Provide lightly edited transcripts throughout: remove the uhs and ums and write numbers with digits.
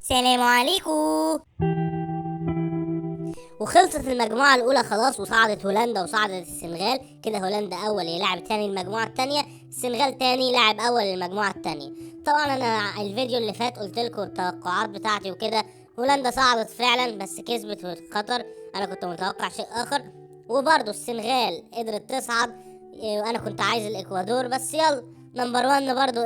سلام عليكم. وخلصت المجموعة الأولى خلاص، وصعدت هولندا وصعدت السنغال. كده هولندا أول يلعب تاني المجموعة التانية، السنغال تاني لاعب أول المجموعة التانية. طبعا أنا الفيديو اللي فات قلتلكوا التوقعات بتاعتي وكده. هولندا صعدت فعلا بس كسبت في قطر، أنا كنت متوقع شيء آخر. وبرضه السنغال قدرت تصعد، وأنا كنت عايز الإكوادور بس يلا. نمبر 1 برضه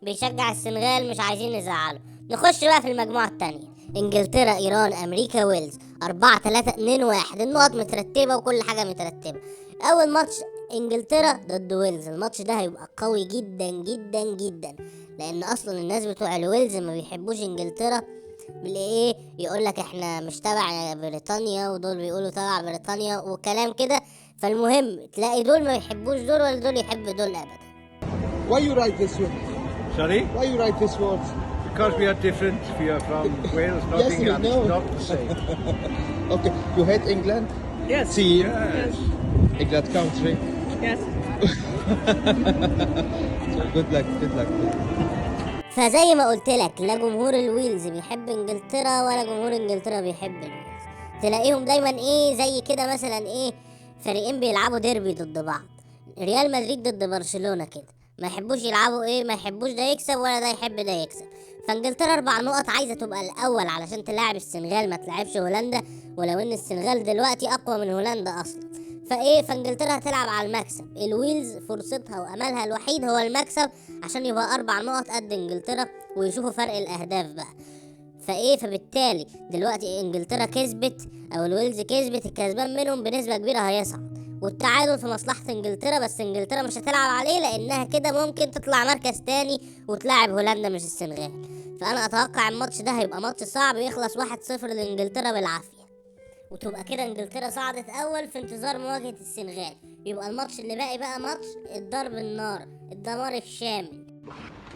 بيشجع السنغال، مش عايزين نزعله. نخش بقى في المجموعة التانية، انجلترا، ايران، امريكا، ويلز. 4-3-2-1، النقط مترتبة وكل حاجة مترتبة. اول ماتش انجلترا ضد ويلز، الماتش ده هيبقى قوي جدا جدا جدا، لان اصلا الناس بتوع الويلز ما بيحبوش انجلترا. يقول لك احنا مش تبع بريطانيا، ودول بيقولوا تبع بريطانيا وكلام كده. فالمهم تلاقي دول ما يحبوش دول ولا دول يحب دول ابدا. Why you write this one? Sorry? Why you write this words? Because we are different. We are from Wales, Yes, Nottingham. we know. It's not the same. Okay, you hate England? Yes. See, Yes. England country. Yes. So good luck, good luck. فزي ما قلت لك، لا جمهور الويلز بيحب انجلترا ولا جمهور انجلترا بيحب الويلز. تلاقيهم دايما زي كده مثلا فريقين بيلعبوا ديربي ضد بعض، ريال مدريد ضد برشلونة كده، ما يحبوش يلعبوا ما يحبوش ده يكسب ولا ده يحب ده يكسب. فانجلترا 4 نقط عايزة تبقى الاول علشان تلاعب السنغال، ما تلعبش هولندا، ولو ان السنغال دلوقتي اقوى من هولندا اصلا. فانجلترا هتلعب على المكسب. الويلز فرصتها واملها الوحيد هو المكسب، عشان يبقى 4 نقط قد انجلترا ويشوفوا فرق الاهداف بقى. فبالتالي دلوقتي انجلترا كسبت او الويلز كسبت، الكسبان منهم بنسبة كبيرة هيصعد، والتعادل في مصلحة انجلترا. بس انجلترا مش هتلعب عليه، لانها كده ممكن تطلع مركز تاني وتلاعب هولندا مش السنغال. فانا اتوقع الماتش ده هيبقى ماتش صعب، يخلص 1-0 لانجلترا بالعافية، وتبقى كده انجلترا صعدت اول في انتظار مواجهة السنغال. يبقى الماتش اللي باقي بقى ماتش الضرب النار، الدمار الشامل.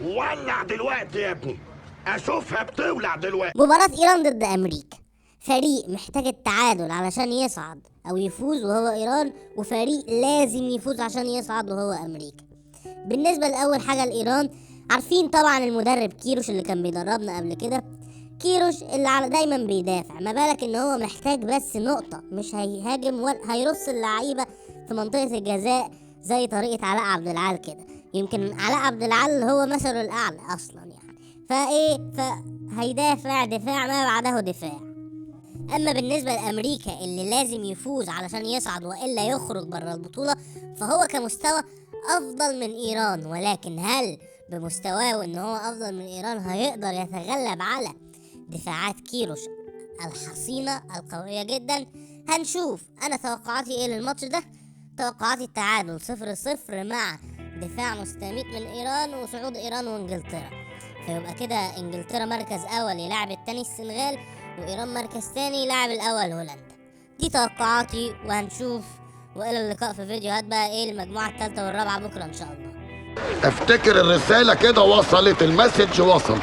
ولع دلوقتي يا ابني، اشوفها بتولع دلوقتي. مباراة ايران ضد امريكا، فريق محتاج التعادل علشان يصعد او يفوز وهو ايران، وفريق لازم يفوز عشان يصعد وهو امريكا. بالنسبة لاول حاجة لايران، عارفين طبعا المدرب كيروش اللي كان بيدربنا قبل كده، كيروش اللي دايما بيدافع، ما بالك ان هو محتاج بس نقطة، مش هيهاجم ولا هيرص اللعيبة في منطقة الجزاء زي طريقة علاء عبد العال كده. يمكن علاء عبد العال هو مثله الاعلى اصلا يعني. فهيدافع دفاع ما بعده دفاع. اما بالنسبة لامريكا اللي لازم يفوز علشان يصعد والا يخرج بره البطولة، فهو كمستوى افضل من ايران، ولكن هل بمستواه وان هو افضل من ايران هيقدر يتغلب على دفاعات كيروش الحصينة القوية جدا؟ هنشوف. انا توقعاتي للماتش ده؟ توقعاتي التعادل 0-0 مع دفاع مستميت من ايران وصعود ايران وانجلترا. فيبقى كده انجلترا مركز اول يلعب التاني السنغال، وايران مركز تاني يلعب الاول هولندا. دي توقعاتي وهنشوف. والى اللقاء في فيديوهات بقى المجموعة الثالثة والرابعة بكرة ان شاء الله. افتكر الرسالة كده وصلت، المسج وصل.